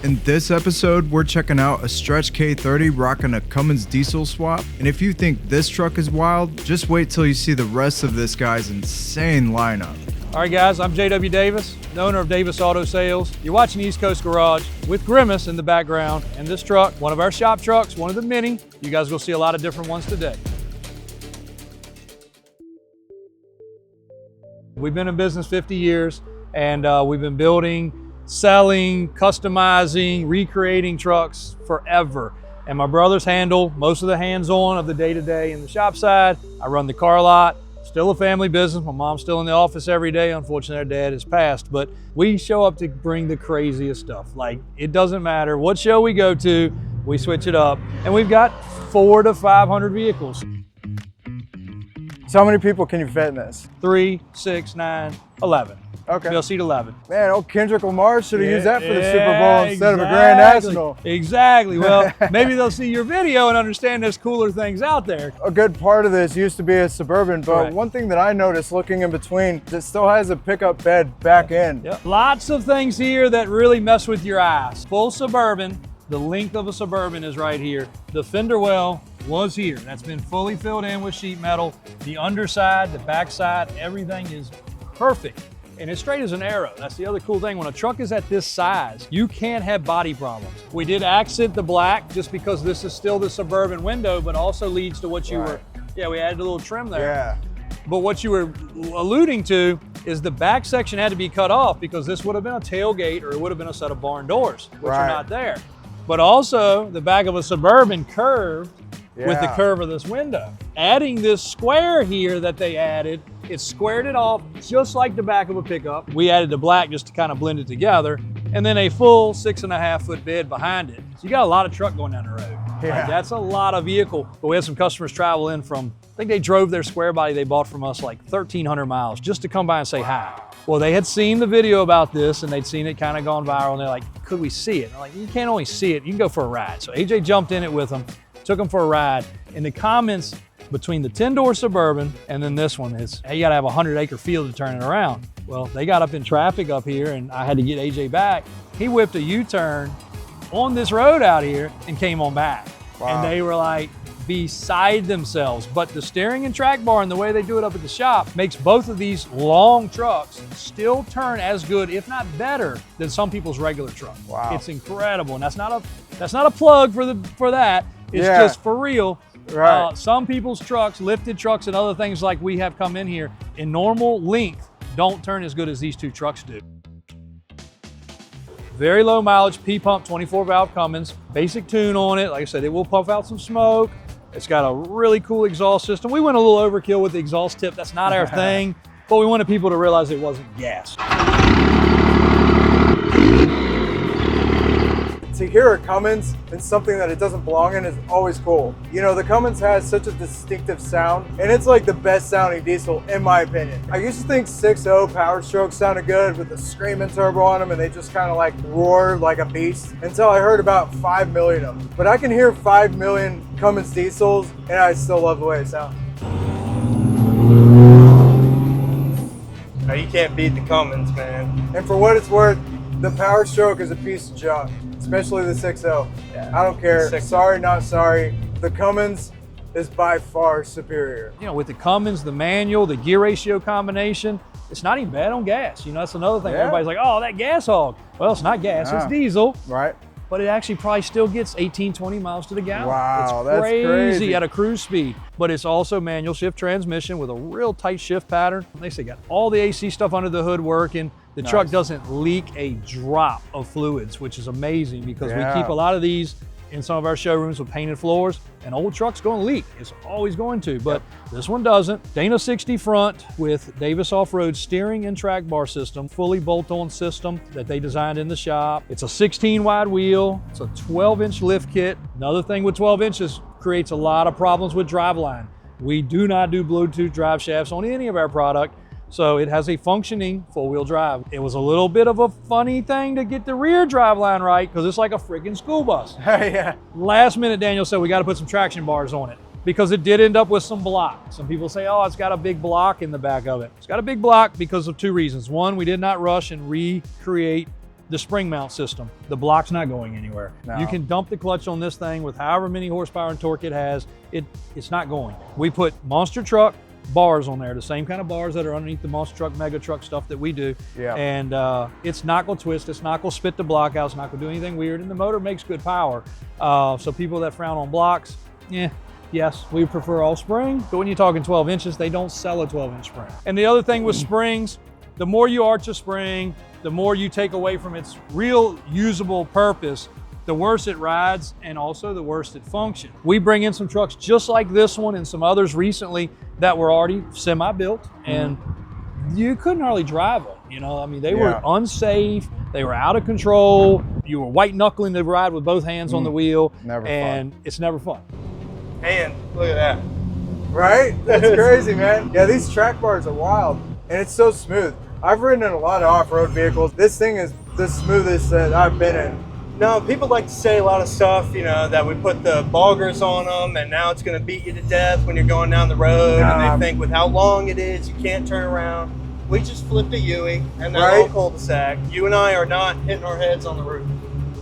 In this episode, we're checking out a stretch K30 rocking a Cummins diesel swap. And if you think this truck is wild, just wait till you see the rest of this guy's insane lineup. All right, guys, I'm JW Davis, the owner of Davis Auto Sales. You're watching East Coast Garage with Grimace in the background. And this truck, one of our shop trucks, one of the many. You guys will see a lot of different ones today. We've been in business 50 years, and we've been building, selling, customizing, recreating trucks forever. And my brothers handle most of the hands-on of the day-to-day in the shop side. I run the car lot. Still a family business. My mom's still in the office every day. Unfortunately, our dad has passed, but we show up to bring the craziest stuff. Like, it doesn't matter what show we go to, we switch it up. And we've got 400 to 500 vehicles. So how many people can you fit in this? 3, 6, 9, 11. Okay. They'll seat 11. Man, old Kendrick Lamar should have used that for the Super Bowl instead of a Grand National. Exactly. Well, maybe they'll see your video and understand there's cooler things out there. A good part of this used to be a Suburban, but Correct. One thing that I noticed looking in between, it still has a pickup bed back in. Yep. Lots of things here that really mess with your eyes. Full Suburban, the length of a Suburban is right here. The fender well was here. That's been fully filled in with sheet metal. The underside, the backside, everything is perfect. And it's straight as an arrow. That's the other cool thing. When a truck is at this size, you can't have body problems. We did accent the black just because this is still the Suburban window, but also leads to what you were, we added a little trim there. Yeah. But what you were alluding to is the back section had to be cut off because this would have been a tailgate or it would have been a set of barn doors, which are not there. But also the back of a Suburban curved with the curve of this window. Adding this square here that they added, it squared it off just like the back of a pickup. We added the black just to kind of blend it together, and then a full 6.5 foot bed behind it. So you got a lot of truck going down the road. Yeah. Like, that's a lot of vehicle. But we had some customers travel in from, I think they drove their square body they bought from us like 1,300 miles just to come by and say hi. Well, they had seen the video about this and they'd seen it kind of gone viral, and they're like, could we see it? And I'm like, you can't only see it, you can go for a ride. So AJ jumped in it with them, took them for a ride. In the comments between the 10-door Suburban and then this one is, hey, you gotta have a 100-acre field to turn it around. Well, they got up in traffic up here and I had to get AJ back. He whipped a U-turn on this road out here and came on back. Wow. And they were like beside themselves. But the steering and track bar and the way they do it up at the shop makes both of these long trucks still turn as good, if not better, than some people's regular truck. Wow. It's incredible. And that's not a plug for that. It's just for real. Right. Some people's trucks, lifted trucks and other things like we have come in here in normal length don't turn as good as these two trucks do. Very low mileage P-pump 24 valve Cummins, basic tune on it. Like I said, it will puff out some smoke. It's got a really cool exhaust system. We went a little overkill with the exhaust tip. That's not our thing, but we wanted people to realize it wasn't gas. To hear a Cummins in something that it doesn't belong in is always cool. You know, the Cummins has such a distinctive sound, and it's like the best sounding diesel in my opinion. I used to think 6.0 Power Stroke sounded good with the screaming turbo on them, and they just kind of like roar like a beast until I heard about 5 million of them. But I can hear 5 million Cummins diesels, and I still love the way it sounds. No, you can't beat the Cummins, man. And for what it's worth, the Power Stroke is a piece of junk. Especially the 6.0. Yeah. I don't care. Sorry, not sorry. The Cummins is by far superior. You know, with the Cummins, the manual, the gear ratio combination, it's not even bad on gas. You know, that's another thing. Everybody's like, oh, that gas hog. Well, it's not gas, it's diesel. Right. But it actually probably still gets 18, 20 miles to the gallon. Wow, it's that's crazy at a cruise speed. But it's also manual shift transmission with a real tight shift pattern. They say got all the AC stuff under the hood working. The truck doesn't leak a drop of fluids, which is amazing because we keep a lot of these in some of our showrooms with painted floors, and old truck's going to leak. It's always going to, but this one doesn't. Dana 60 front with Davis off-road steering and track bar system, fully bolt-on system that they designed in the shop. It's a 16 wide wheel. It's a 12-inch lift kit. Another thing with 12 inches creates a lot of problems with driveline. We do not do Bluetooth drive shafts on any of our product. So it has a functioning four-wheel drive. It was a little bit of a funny thing to get the rear drive line right because it's like a freaking school bus. Yeah. Last minute, Daniel said we got to put some traction bars on it because it did end up with some block. Some people say, oh, it's got a big block in the back of it. It's got a big block because of two reasons. One, we did not rush and recreate the spring mount system. The block's not going anywhere. No. You can dump the clutch on this thing with however many horsepower and torque it has. It's not going. We put monster truck bars on there, the same kind of bars that are underneath the monster truck, mega truck stuff that we do. Yeah. And it's not gonna twist, it's not gonna spit the block out, it's not gonna do anything weird, and the motor makes good power. So people that frown on blocks, yes, we prefer all spring, but when you're talking 12 inches, they don't sell a 12-inch spring. And the other thing with springs, the more you arch a spring, the more you take away from its real usable purpose, the worse it rides, and also the worse it functions. We bring in some trucks just like this one and some others recently that were already semi-built, and you couldn't hardly drive them. You know, I mean, they were unsafe, they were out of control, you were white knuckling the ride with both hands on the wheel, and it's never fun. And look at that. Right? That's crazy, man. Yeah, these track bars are wild, and it's so smooth. I've ridden in a lot of off-road vehicles. This thing is the smoothest that I've been in. No, people like to say a lot of stuff, you know, that we put the boggers on them and now it's going to beat you to death when you're going down the road. And they think with how long it is, you can't turn around. We just flipped a Yui and that whole cul-de-sac. You and I are not hitting our heads on the roof.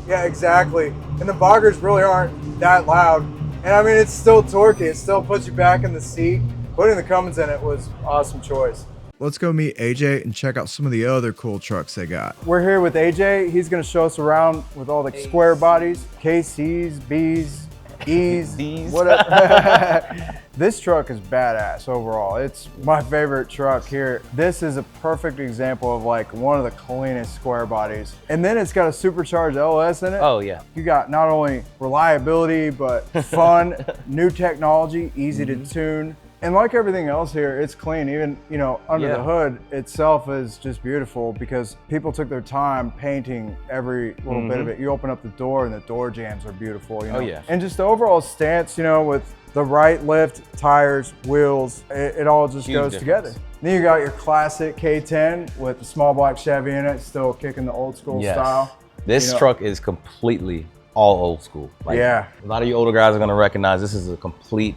Yeah, exactly. And the boggers really aren't that loud. And I mean, it's still torquey. It still puts you back in the seat. Putting the Cummins in it was an awesome choice. Let's go meet AJ and check out some of the other cool trucks they got. We're here with AJ. He's gonna show us around with all the square bodies, KCs, Bs, Es, Ds. whatever. This truck is badass overall. It's my favorite truck here. This is a perfect example of like one of the cleanest square bodies. And then it's got a supercharged LS in it. Oh yeah. You got not only reliability, but fun, new technology, easy to tune. And like everything else here, it's clean. Even, you know, under the hood itself is just beautiful because people took their time painting every little bit of it. You open up the door and the door jambs are beautiful, you know? Oh yeah. And just the overall stance, you know, with the right lift, tires, wheels, it all just goes together. Then you got your classic K10 with the small block Chevy in it, still kicking the old school style. This truck is completely all old school. Like, a lot of you older guys are gonna recognize this is a complete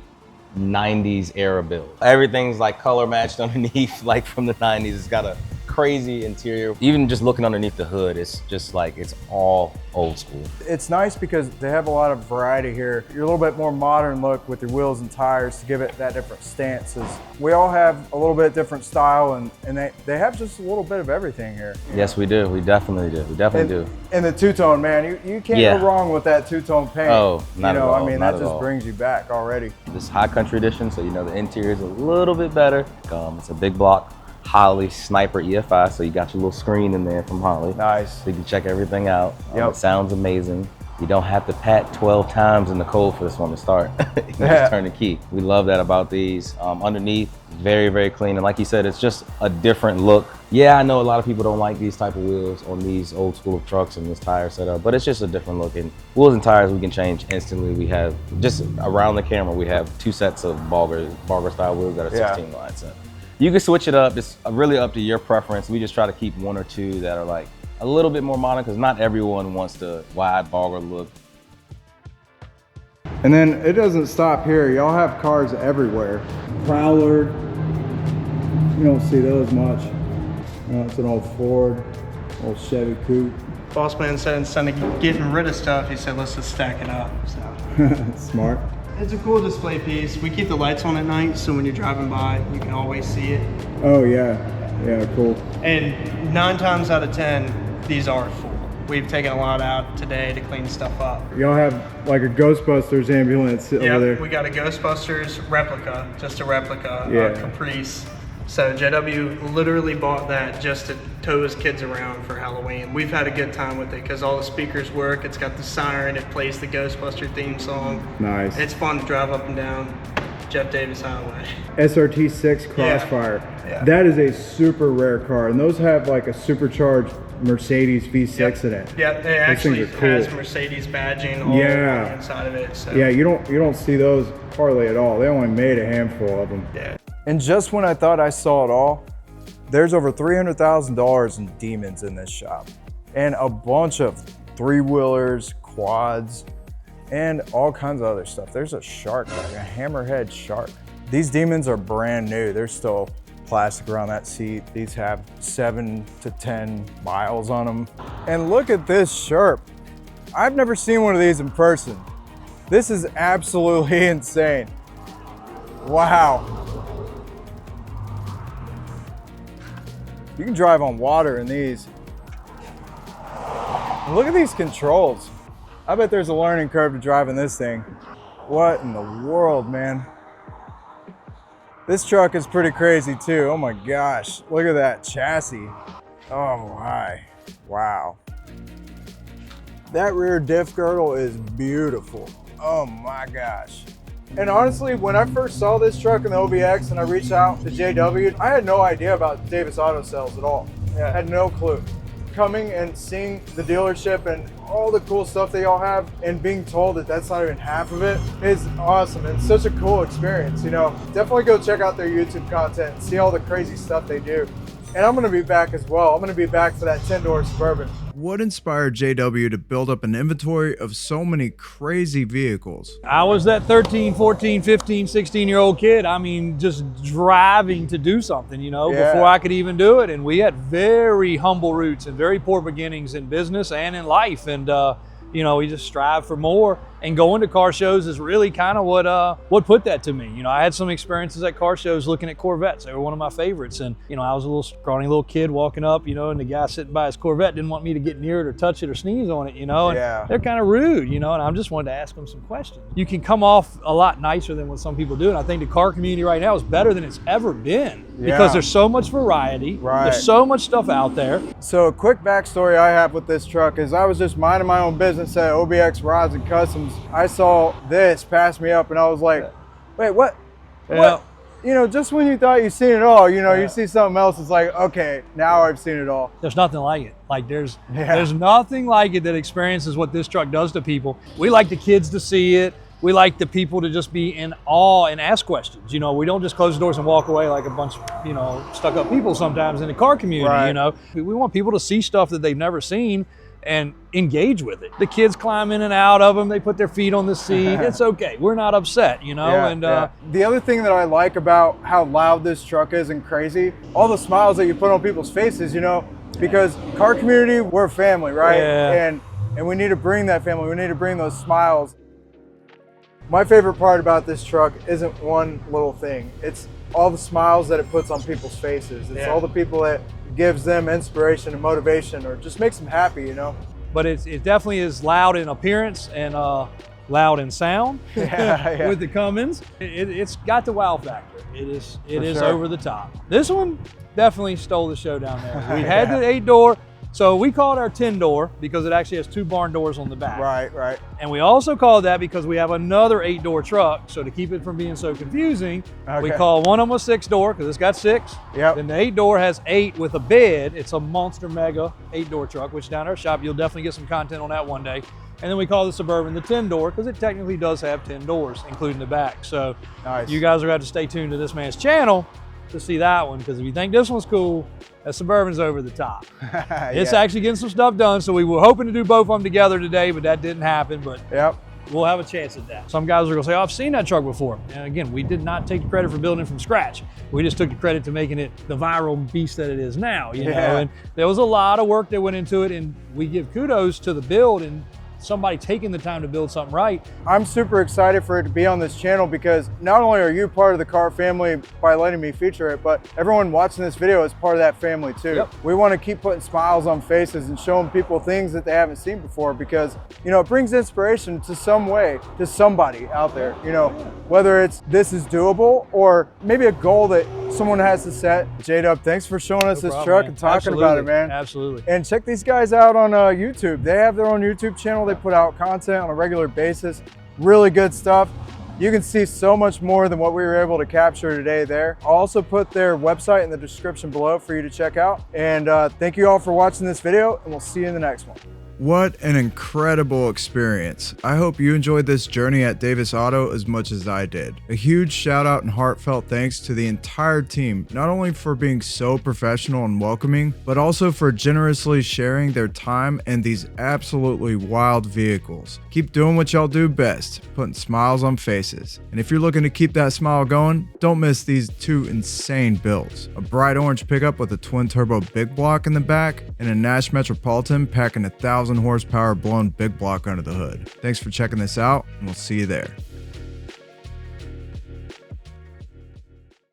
90s era build. Everything's like color matched underneath, like from the 90s. It's got a crazy interior. Even just looking underneath the hood, it's just like, it's all old school. It's nice because they have a lot of variety here. You're a little bit more modern look with your wheels and tires to give it that different stances. We all have a little bit different style and they have just a little bit of everything here. Yes, we do. We definitely do. We definitely do. And the two-tone, man, you can't go wrong with that two-tone paint. Oh, not at all. I mean, not that just brings you back already. This high country edition, so you know the interior is a little bit better. It's a big block Holley Sniper EFI, so you got your little screen in there from Holley. Nice. So you can check everything out. It sounds amazing. You don't have to pat 12 times in the cold for this one to start. You can just turn the key. We love that about these. Underneath, very, very clean. And like you said, it's just a different look. Yeah, I know a lot of people don't like these type of wheels on these old school trucks and this tire setup, but it's just a different look. And wheels and tires we can change instantly. We have, just around the camera, we have 2 sets of Bogger style wheels that are 16 lines. So you can switch it up. It's really up to your preference. We just try to keep 1 or 2 that are like a little bit more modern because not everyone wants the wide Bogger look. And then it doesn't stop here. Y'all have cars everywhere. Prowler, you don't see those much. You know, it's an old Ford, old Chevy coupe. Boss man said instead of getting rid of stuff, he said, let's just stack it up. So Smart. it's a cool display piece. We keep the lights on at night, so when you're driving by, you can always see it. Oh yeah, yeah, cool. And 9 times out of 10, these are full. We've taken a lot out today to clean stuff up. Y'all have like a Ghostbusters ambulance over there. We got a Ghostbusters replica, just a replica, Caprice. So JW literally bought that just to tow his kids around for Halloween. We've had a good time with it because all the speakers work. It's got the siren, it plays the Ghostbuster theme song. Nice. It's fun to drive up and down Jeff Davis Highway. SRT6 Crossfire. Yeah. That is a super rare car, and those have like a supercharged Mercedes V6 in it. Yeah, it actually things are cool. has Mercedes badging all over the inside of it. So. Yeah, you don't see those hardly at all. They only made a handful of them. Yeah. And just when I thought I saw it all, there's over $300,000 in demons in this shop, and a bunch of 3-wheelers, quads, and all kinds of other stuff. There's a shark, like a hammerhead shark. These demons are brand new. They're still plastic around that seat. These have 7 to 10 miles on them. And look at this Sherp. I've never seen one of these in person. This is absolutely insane. Wow. You can drive on water in these. And look at these controls. I bet there's a learning curve to driving this thing. What in the world, man? This truck is pretty crazy too. Oh my gosh, look at that chassis. Oh my, wow. That rear diff girdle is beautiful. Oh my gosh. And honestly, when I first saw this truck in the OBX and I reached out to JW, I had no idea about Davis Auto Sales at all. Yeah. I had no clue. Coming and seeing the dealership and all the cool stuff they all have and being told that that's not even half of it is awesome. And such a cool experience, you know. Definitely go check out their YouTube content and see all the crazy stuff they do. And I'm gonna be back as well. I'm gonna be back for that 10-door Suburban. What inspired JW to build up an inventory of so many crazy vehicles? I was that 13, 14, 15, 16-year-old kid. I mean, just driving to do something, you know, before I could even do it. And we had very humble roots and very poor beginnings in business and in life. And, you know, we just strive for more. And going to car shows is really kind of what put that to me. You know, I had some experiences at car shows looking at Corvettes. They were one of my favorites. And, you know, I was a little scrawny little kid walking up, you know, and the guy sitting by his Corvette didn't want me to get near it or touch it or sneeze on it, you know. And they're kind of rude, you know, and I just wanted to ask them some questions. You can come off a lot nicer than what some people do. And I think the car community right now is better than it's ever been because there's so much variety. There's so much stuff out there. So a quick backstory I have with this truck is I was just minding my own business at OBX Rods and Customs. I saw this pass me up and I was like, wait, what? What? You know, just when you thought you'd seen it all, you know, you see something else, it's like, okay, now I've seen it all. There's nothing like it. Like there's nothing like it that experiences what this truck does to people. We like the kids to see it. We like the people to just be in awe and ask questions. You know, we don't just close the doors and walk away like a bunch of, you know, stuck up people sometimes in the car community, you know. We want people to see stuff that they've never seen and engage with it. The kids climb in and out of them. They put their feet on the seat. It's okay. We're not upset, you know? The other thing that I like about how loud this truck is and crazy, all the smiles that you put on people's faces, you know, because car community, we're family, right? And we need to bring that family. We need to bring those smiles. My favorite part about this truck isn't one little thing. It's all the smiles that it puts on people's faces. It's all the people that gives them inspiration and motivation or just makes them happy, you know? But it definitely is loud in appearance and loud in sound with the Cummins. It's got the wow factor. It is over the top. This one definitely stole the show down there. We had the 8-door. So we call it our 10-door because it actually has 2 barn doors on the back. Right. And we also call it that because we have another 8-door truck. So to keep it from being so confusing, we call one of them a 6-door because it's got 6. Then the 8-door has 8 with a bed. It's a monster mega 8-door truck, which down at our shop, you'll definitely get some content on that one day. And then we call the Suburban the 10-door because it technically does have 10 doors, including the back. So you guys are going to have to stay tuned to this man's channel to see that one, because if you think this one's cool, that Suburban's over the top. It's actually getting some stuff done, so we were hoping to do both of them together today, but that didn't happen. But we'll have a chance at that. Some guys are gonna say, oh, I've seen that truck before. And again, we did not take the credit for building it from scratch. We just took the credit to making it the viral beast that it is now, you know? And there was a lot of work that went into it, and we give kudos to the build and somebody taking the time to build something right. I'm super excited for it to be on this channel because not only are you part of the car family by letting me feature it, but everyone watching this video is part of that family too. We want to keep putting smiles on faces and showing people things that they haven't seen before because, you know, it brings inspiration to some way to somebody out there, you know, whether it's this is doable or maybe a goal that someone has to set. J-Dub, thanks for showing us this truck and talking about it, man. Absolutely. And check these guys out on YouTube. They have their own YouTube channel. They put out content on a regular basis. Really good stuff. You can see so much more than what we were able to capture today there. I'll also put their website in the description below for you to check out. And thank you all for watching this video, and we'll see you in the next one. What an incredible experience. I hope you enjoyed this journey at Davis Auto as much as I did. A huge shout out and heartfelt thanks to the entire team, not only for being so professional and welcoming, but also for generously sharing their time and these absolutely wild vehicles. Keep doing what y'all do best, putting smiles on faces. And if you're looking to keep that smile going, don't miss these two insane builds. A bright orange pickup with a twin turbo big block in the back, and a Nash Metropolitan packing 1,000 horsepower blown big block under the hood. Thanks for checking this out, and we'll see you there.